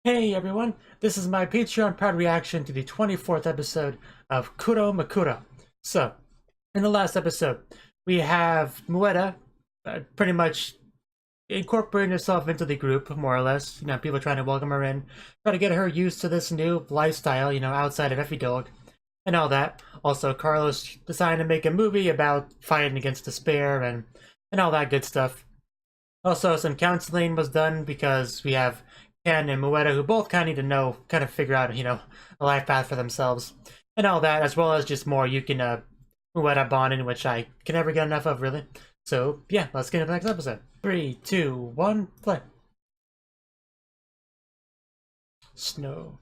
Hey everyone, this is my Patreon proud reaction to the 24th episode of Kuromukuro. So, in the last episode, we have Mueta pretty much incorporating herself into the group, more or less. You know, people trying to welcome her in, try to get her used to this new lifestyle, you know, outside of Effie Dog, and all that. Also, Carlos decided to make a movie about fighting against despair and all that good stuff. Also, some counseling was done because we have Ken and Mueta who both kind of need to know, kind of figure out, you know, a life path for themselves and all that, as well as just more Yuki Mueta bonding, which I can never get enough of, really. So, yeah, let's get into the next episode. 3, 2, 1, play. Snow.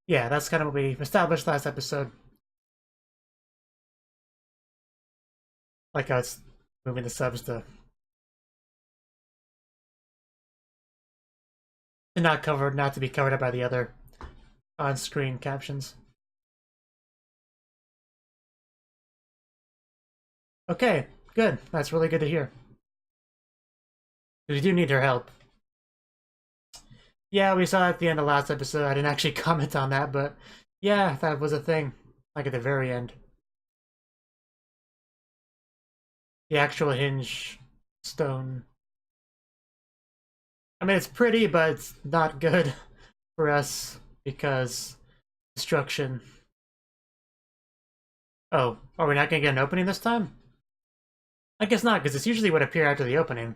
Yeah, that's kind of what we established last episode. Like how it's moving the subs to not to be covered up by the other on-screen captions. Okay, good. That's really good to hear. We do need her help. Yeah, we saw at the end of last episode. I didn't actually comment on that, but yeah, that was a thing. Like at the very end. The actual hinge stone. I mean, it's pretty, but it's not good for us because destruction. Oh, are we not gonna get an opening this time? I guess not, because it's usually would appear after the opening.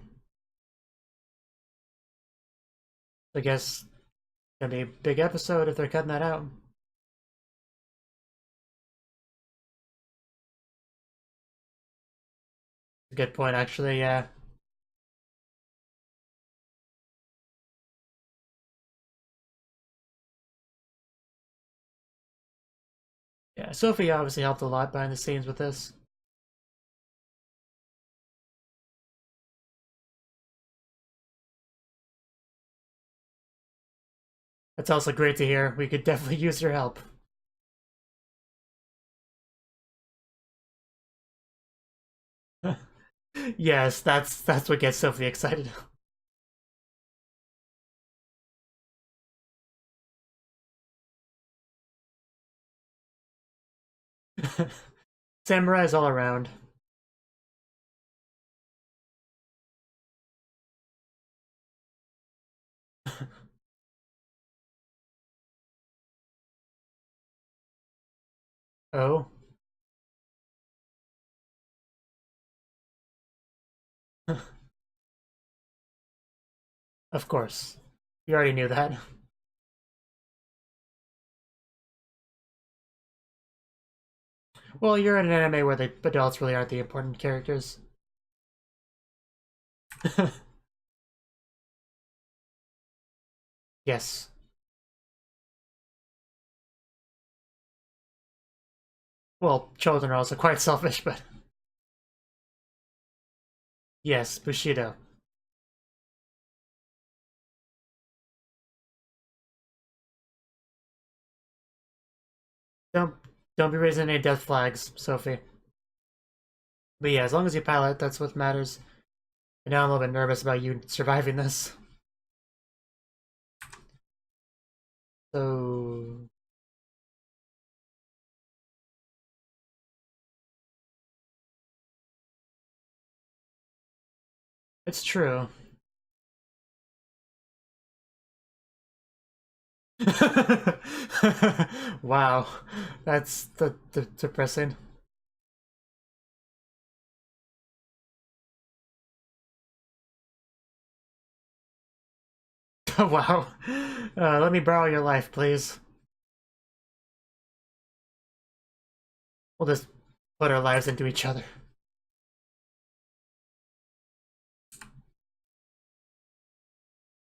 I guess it's gonna be a big episode if they're cutting that out. Good point, actually, yeah. Yeah, Sophie obviously helped a lot behind the scenes with this. That's also great to hear. We could definitely use your help. Yes, that's what gets Sophie excited. Samurais all around. Oh, of course. You already knew that. Well, you're in an anime where the adults really aren't the important characters. Yes. Well, children are also quite selfish, but yes, Bushido. Don't don't be raising any death flags, Sophie. But yeah, as long as you pilot, that's what matters. And now I'm a little bit nervous about you surviving this. So it's true. Wow, that's depressing. Wow. Let me borrow your life, please. We'll just put our lives into each other.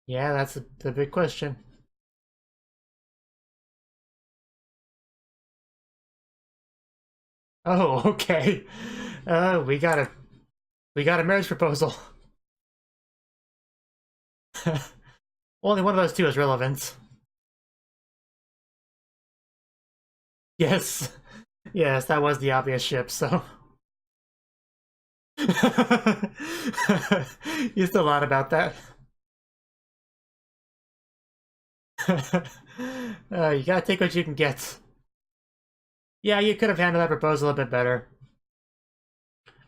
Yeah, that's the big question. Oh, okay. We got a marriage proposal. Only one of those two is relevant. Yes. Yes, that was the obvious ship, so You still on about that? You gotta take what you can get. Yeah, you could have handled that proposal a bit better.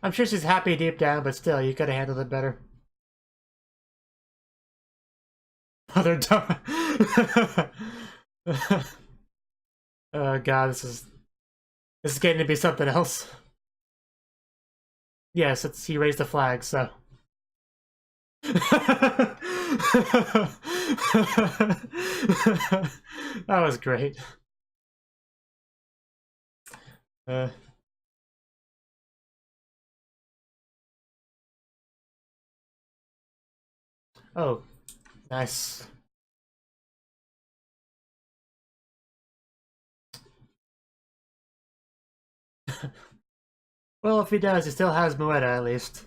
I'm sure she's happy deep down, but still, you could have handled it better. Mother dog. Oh god, this is getting to be something else. Yes, he raised the flag, so. That was great. Oh, nice. Well, if he does, he still has Moeta at least.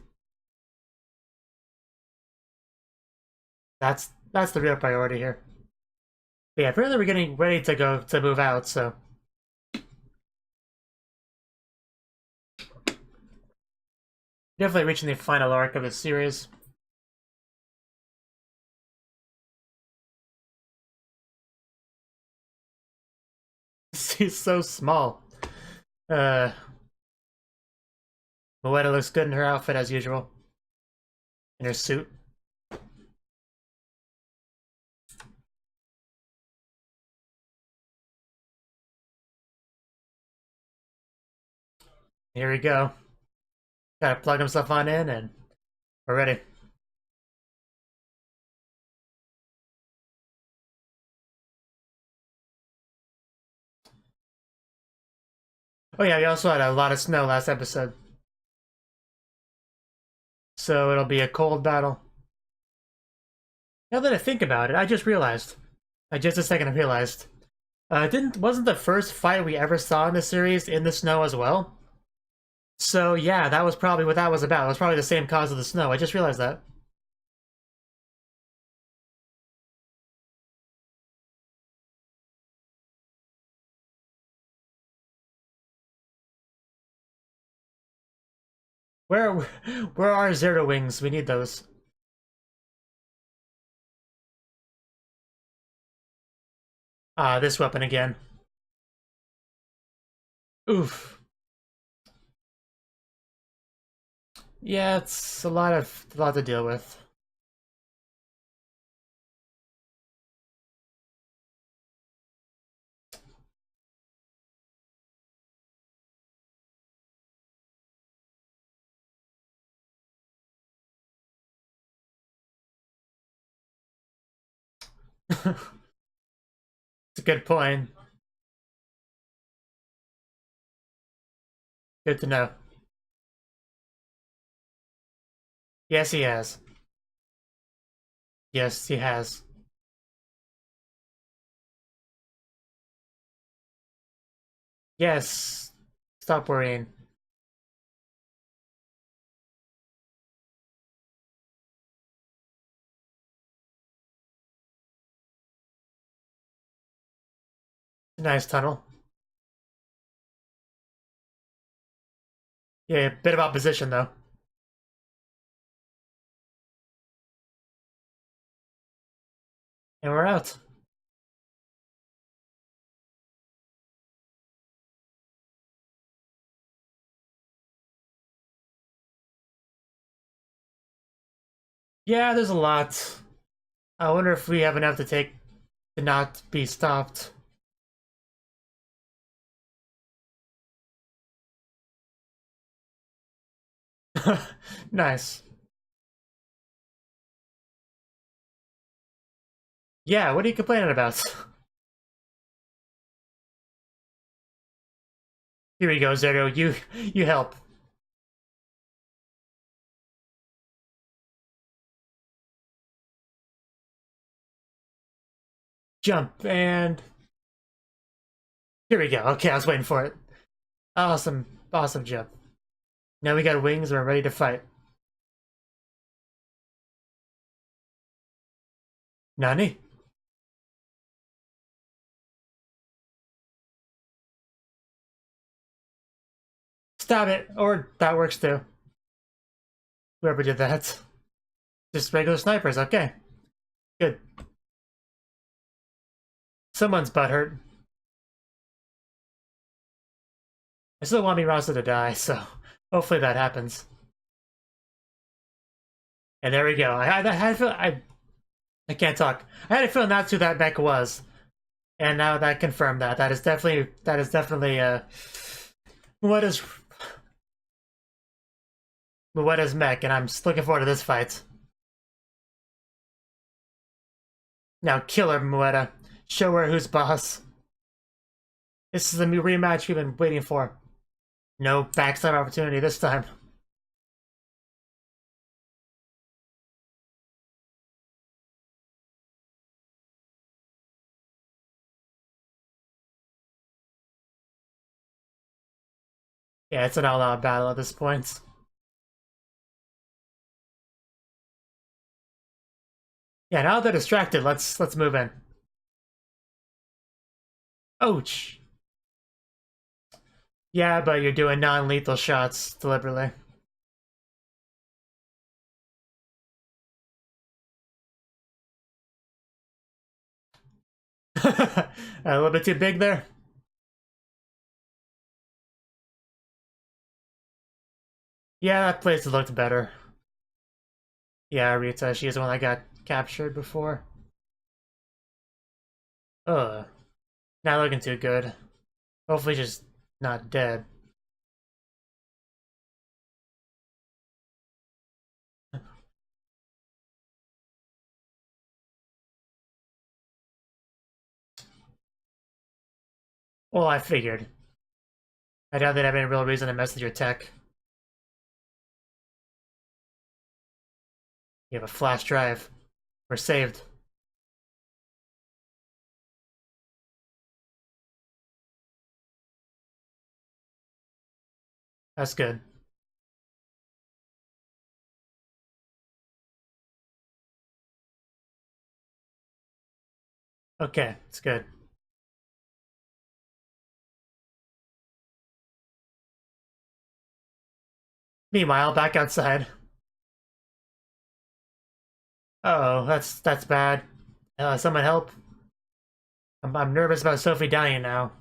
That's the real priority here. But yeah, apparently we're getting ready to move out, so. Definitely reaching the final arc of the series. She's so small. Moeta looks good in her outfit as usual. In her suit. Here we go. Gotta plug himself on in and we're ready. Oh yeah, we also had a lot of snow last episode. So it'll be a cold battle. Now that I think about it, I just realized. Just a second I realized. Wasn't the first fight we ever saw in the series in the snow as well? So yeah, that was probably what that was about. It was probably the same cause of the snow. I just realized that. Where where are Zero Wings? We need those. Ah, this weapon again. Oof. Yeah, it's a lot to deal with. It's a good point. Good to know. Yes, he has. Yes, he has. Yes. Stop worrying. Nice tunnel. Yeah, a bit of opposition though. And we're out. Yeah, there's a lot. I wonder if we have enough to take to not be stopped. Nice. Yeah, what are you complaining about? Here we go, Zero. You help. Jump and here we go. Okay, I was waiting for it. Awesome, awesome jump. Now we got wings and we're ready to fight. Nani? Stop it. Or that works too. Whoever did that. Just regular snipers, okay. Good. Someone's butthurt. I still want Mirasa to die, so hopefully that happens. And there we go. I can't talk. I had a feeling that's who that mech was. And now that confirmed that. That is definitely Mueda's mech, and I'm just looking forward to this fight. Now kill her, Mueda. Show her who's boss. This is the rematch we've been waiting for. No backstab opportunity this time. Yeah, it's an all-out battle at this point. Yeah, now they're distracted. Let's move in. Ouch. Yeah, but you're doing non-lethal shots deliberately. A little bit too big there. Yeah, that place looked better. Yeah, Rita, she's the one that got captured before. Ugh. Not looking too good. Hopefully just not dead. Well, I figured. I doubt they'd have any real reason to mess with your tech. You have a flash drive. We're saved. That's good. Okay, it's good. Meanwhile, back outside. Uh oh, that's bad. Someone help. I'm nervous about Sophie dying now.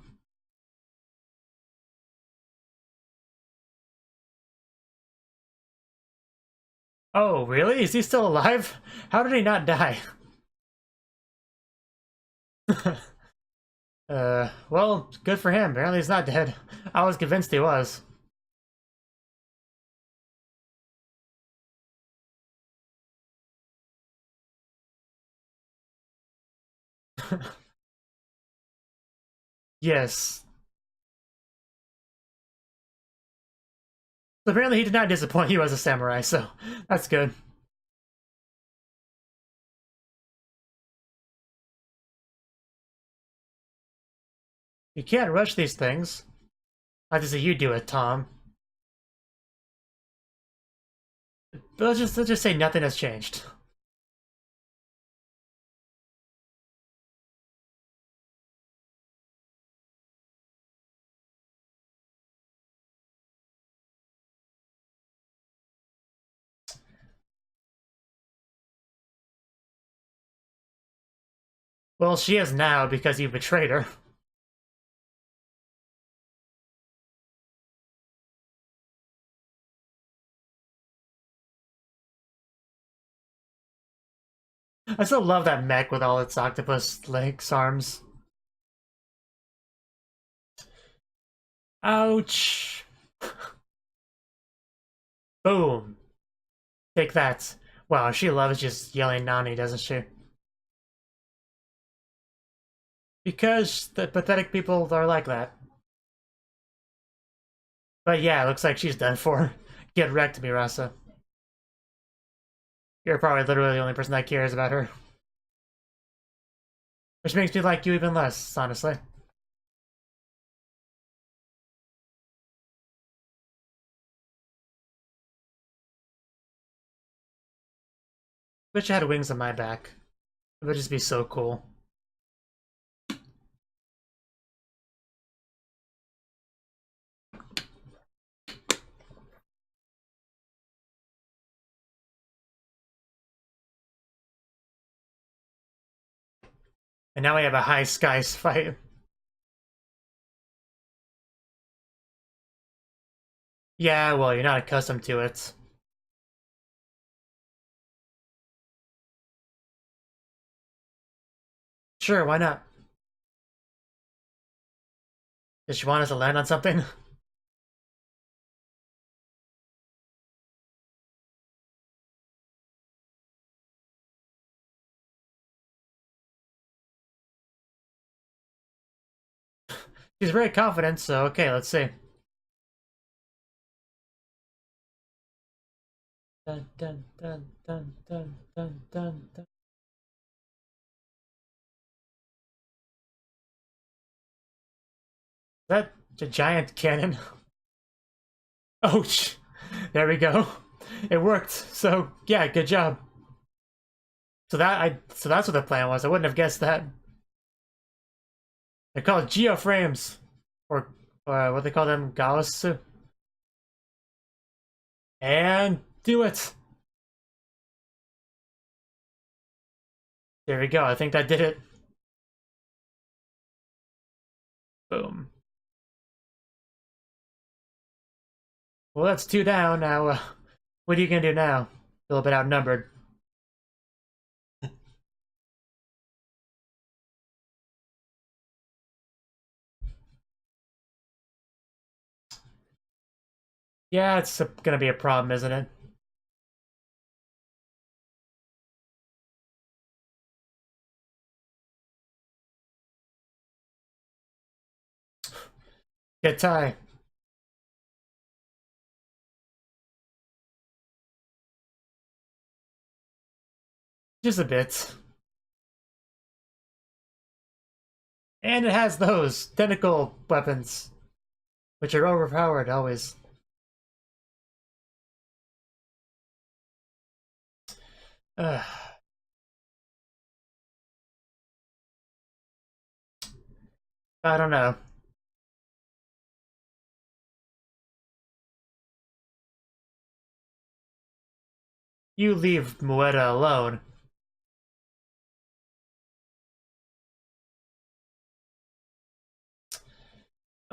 Oh, really? Is he still alive? How did he not die? Well, good for him. Apparently he's not dead. I was convinced he was. Yes. Apparently he did not disappoint you as a samurai, so that's good. You can't rush these things. I just say you do it, Tom. But let's just say nothing has changed. Well, she is now because you betrayed her. I still love that mech with all its octopus legs, arms. Ouch. Boom. Take that. Wow, she loves just yelling Nani, doesn't she? Because the pathetic people are like that. But yeah, it looks like she's done for. Get wrecked, Mirasa. You're probably literally the only person that cares about her. Which makes me like you even less, honestly. Wish I had wings on my back. It would just be so cool. And now we have a high skies fight. Yeah, well, you're not accustomed to it. Sure, why not? Does she want us to land on something? She's very confident, so okay, let's see. Dun, dun, dun, dun, dun, dun, dun, dun. Is that a giant cannon? Oh, there we go. It worked. So yeah, good job. So that's what the plan was. I wouldn't have guessed that. They're called geoframes, or what they call them, Gauss. And do it. There we go. I think that did it. Boom. Well, that's two down. Now, what are you gonna do now? A little bit outnumbered. Yeah, it's gonna be a problem, isn't it? Good tie. Just a bit. And it has those tentacle weapons, which are overpowered always. Ugh. I don't know. You leave Mueta alone.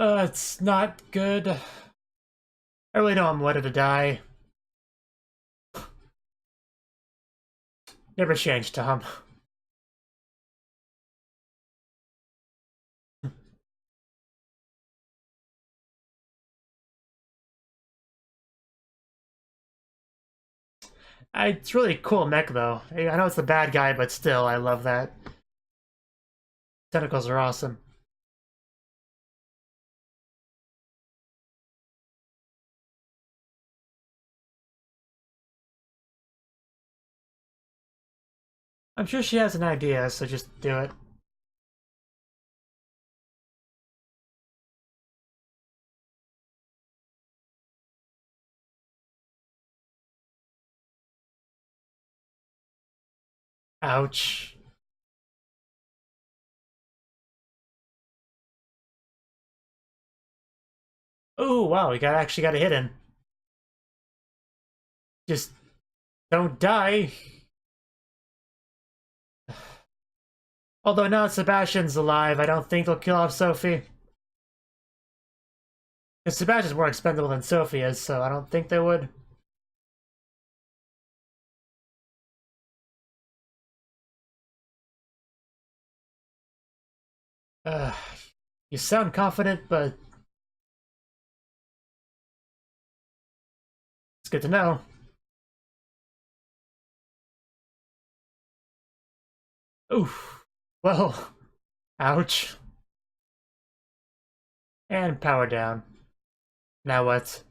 It's not good. I really don't want Mueta to die. Never change, Tom. It's really cool mech, though. I know it's the bad guy, but still, I love that. Tentacles are awesome. I'm sure she has an idea, so just do it. Ouch. Oh, wow, we actually got a hit in. Just don't die. Although now that Sebastian's alive, I don't think they'll kill off Sophie. Because Sebastian's more expendable than Sophie is, so I don't think they would. Uh, you sound confident, but it's good to know. Oof. Well, ouch. And power down. Now what?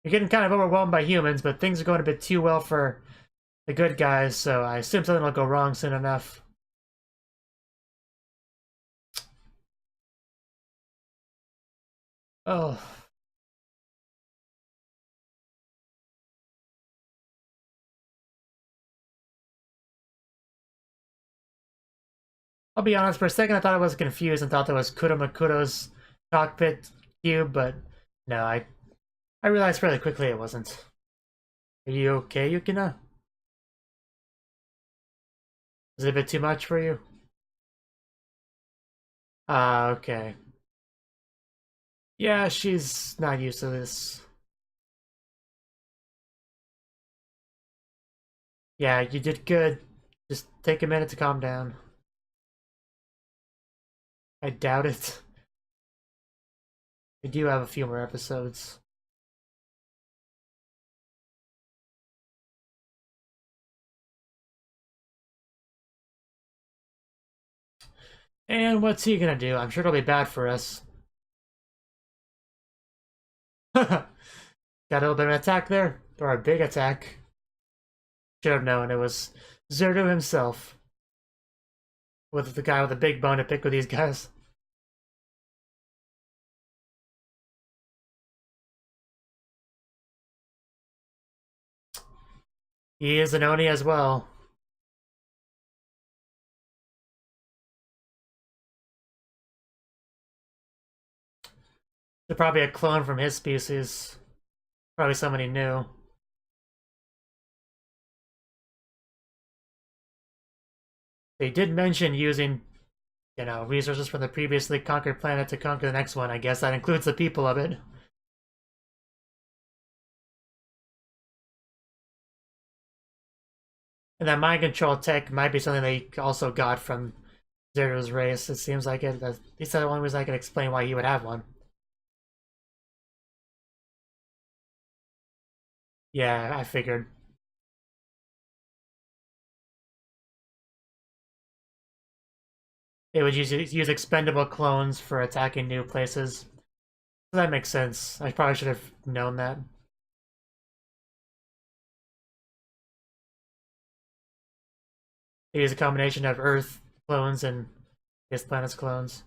You're getting kind of overwhelmed by humans, but things are going a bit too well for the good guys, so I assume something will go wrong soon enough. Oh. I'll be honest, for a second I thought I was confused and thought that was Kuromukuro's cockpit cube, but no, I realized fairly quickly it wasn't. Are you okay, Yukina? Is it a bit too much for you? Ah, okay. Yeah, she's not used to this. Yeah, you did good. Just take a minute to calm down. I doubt it. We do have a few more episodes. And what's he gonna do? I'm sure it'll be bad for us. Got a little bit of an attack there? Or a big attack. Should have known it was Zerto himself. With the guy with a big bone to pick with these guys. He is an Oni as well. They're probably a clone from his species. Probably somebody new. They did mention using, resources from the previously conquered planet to conquer the next one. I guess that includes the people of it. And that mind control tech might be something they also got from Zerto's race. It seems like it. At least that's the only reason I can explain why he would have one. Yeah, I figured. They would use expendable clones for attacking new places. So that makes sense. I probably should have known that. They use a combination of Earth clones and this planet's clones.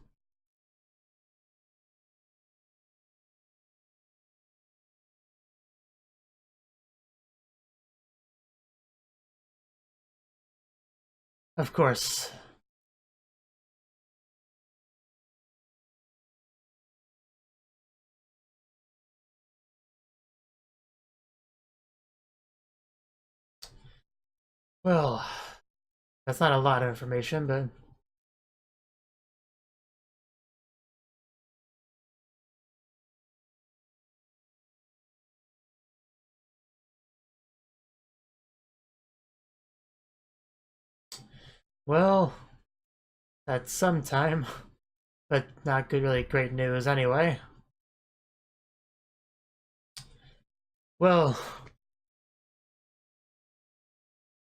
Of course. Well, that's not a lot of information, but well, that's some time, but not good, really great news anyway. Well,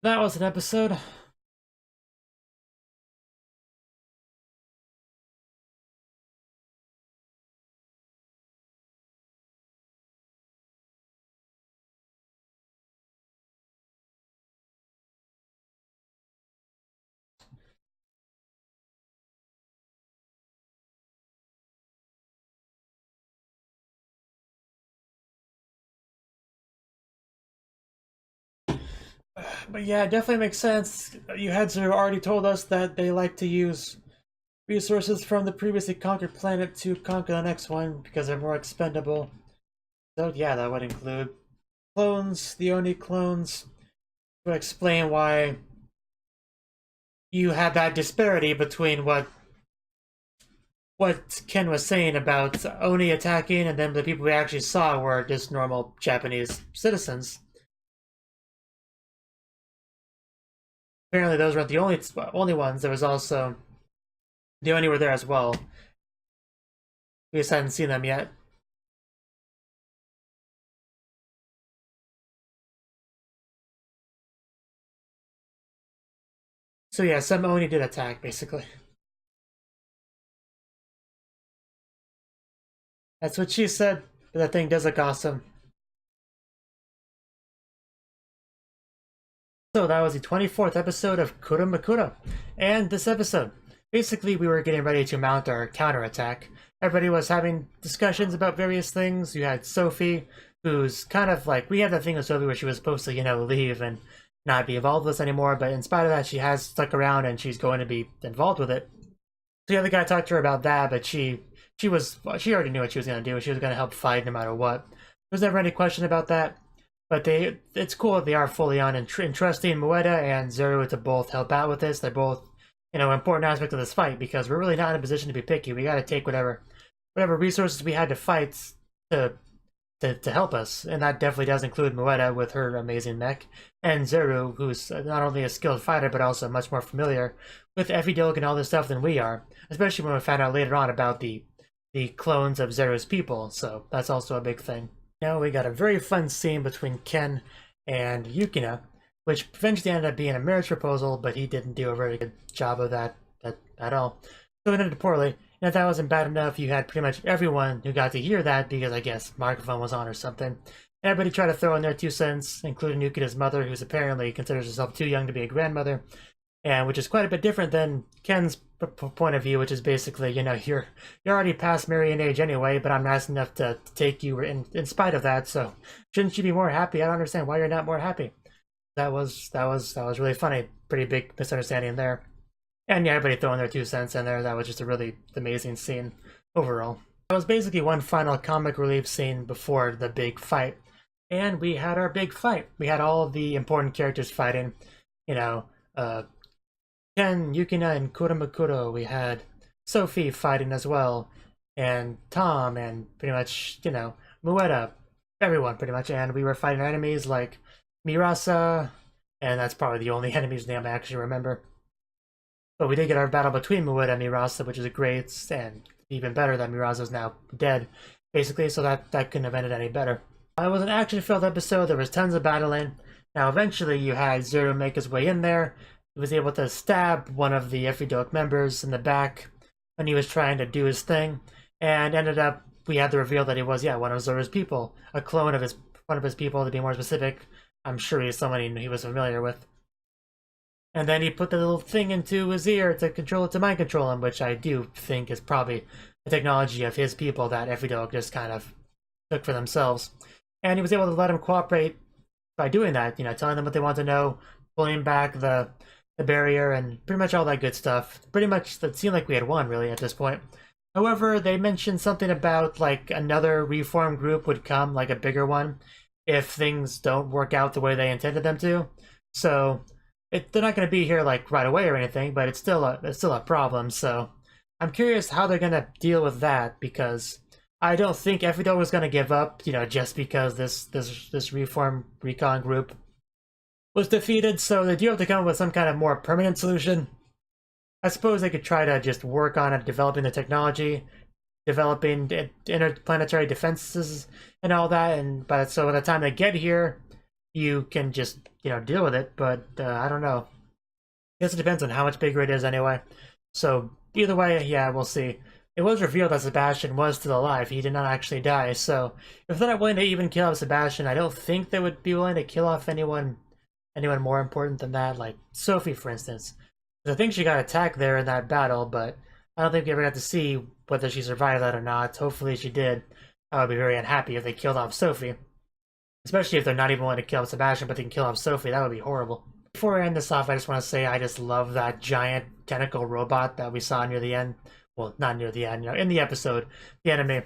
that was an episode. But yeah, it definitely makes sense. You had to already told us that they like to use resources from the previously conquered planet to conquer the next one because they're more expendable. So yeah, that would include clones, the Oni clones, to explain why you had that disparity between what Ken was saying about Oni attacking and then the people we actually saw were just normal Japanese citizens. Apparently those weren't the only ones. There was also the Oni were there as well. We just hadn't seen them yet. So yeah, some Oni did attack, basically. That's what she said, but that thing does look awesome. So that was the 24th episode of Kuromukuro. And this episode, basically we were getting ready to mount our counterattack. Everybody was having discussions about various things. You had Sophie, who's kind of like, we had that thing with Sophie where she was supposed to, leave and not be involved with us anymore, but in spite of that, she has stuck around and she's going to be involved with it. So the other guy talked to her about that, but she already knew what she was going to do. She was going to help fight no matter what. There was never any question about that. But it's cool that they are fully on and trusting Mueda and Zero to both help out with this. They're both, important aspect of this fight, because we're really not in a position to be picky. We got to take whatever resources we had to fight to help us, and that definitely does include Mueda with her amazing mech, and Zero, who's not only a skilled fighter but also much more familiar with Effie-Dog and all this stuff than we are, especially when we found out later on about the clones of Zero's people, so that's also a big thing. Now we got a very fun scene between Ken and Yukina, which eventually ended up being a marriage proposal, but he didn't do a very good job of that at all. So it ended poorly. And if that wasn't bad enough, you had pretty much everyone who got to hear that, because I guess microphone was on or something. Everybody tried to throw in their 2 cents, including Yukina's mother, who's apparently considers herself too young to be a grandmother, and which is quite a bit different than Ken's point of view, which is basically, you're already past marrying age anyway, but I'm nice enough to take you in spite of that, so shouldn't you be more happy? I don't understand why you're not more happy. That was really funny. Pretty big misunderstanding there. And yeah, everybody throwing their 2 cents in there. That was just a really amazing scene overall. That was basically one final comic relief scene before the big fight. And we had our big fight. We had all of the important characters fighting. Ken, Yukina, and Kuromukuro. We had Sophie fighting as well. And Tom, and pretty much, Mueda. Everyone, pretty much. And we were fighting enemies like Mirasa. And that's probably the only enemy's name I actually remember. But we did get our battle between Mueda and Mirasa, which is great, and even better that Mirasa's now dead, basically, so that couldn't have ended any better. It was an action-filled episode. There was tons of battling. Now, eventually, you had Zero make his way in there. He was able to stab one of the Effie-Dog members in the back when he was trying to do his thing, and ended up, we had the reveal that he was, one of Zoro's people, a clone of one of his people, to be more specific. I'm sure he's someone he was familiar with. And then he put the little thing into his ear to mind control him, which I do think is probably the technology of his people that Effie-Dog just kind of took for themselves. And he was able to let him cooperate by doing that, telling them what they want to know, pulling back the barrier, and pretty much all that good stuff. Pretty much, it seemed like we had won, really, at this point. However, they mentioned something about, like, another reform group would come, like a bigger one, if things don't work out the way they intended them to. So they're not going to be here like right away or anything, but it's still a problem. So I'm curious how they're going to deal with that, because I don't think Effie-Dog was going to give up, just because this reform recon group was defeated. So they do have to come up with some kind of more permanent solution. I suppose they could try to just work on it, developing the technology, developing interplanetary defenses and all that, and so by the time they get here, you can just deal with it. But I don't know. I guess it depends on how much bigger it is anyway. So either way, yeah, we'll see. It was revealed that Sebastian was still alive. He did not actually die. So if they're not willing to even kill off Sebastian, I don't think they would be willing to kill off anyone more important than that, like Sophie, for instance. I think she got attacked there in that battle, but I don't think we ever got to see whether she survived that or not. Hopefully she did. I would be very unhappy if they killed off Sophie. Especially if they're not even willing to kill off Sebastian, but they can kill off Sophie. That would be horrible. Before I end this off, I just want to say I just love that giant tentacle robot that we saw near the end. Well, not near the end, in the episode, the enemy.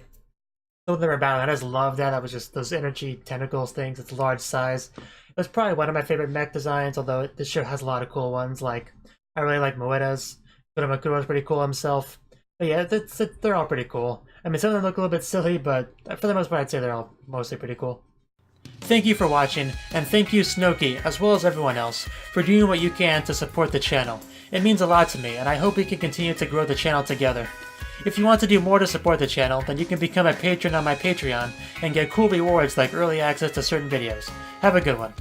So when they were battling, I just love that. That was just those energy tentacles things. It's large size. It was probably one of my favorite mech designs, although this show has a lot of cool ones. Like, I really like Mueda's. Kuromukuro is pretty cool himself. But yeah, they're all pretty cool. I mean, some of them look a little bit silly, but for the most part, I'd say they're all mostly pretty cool. Thank you for watching, and thank you Cnouki, as well as everyone else, for doing what you can to support the channel. It means a lot to me, and I hope we can continue to grow the channel together. If you want to do more to support the channel, then you can become a patron on my Patreon and get cool rewards like early access to certain videos. Have a good one.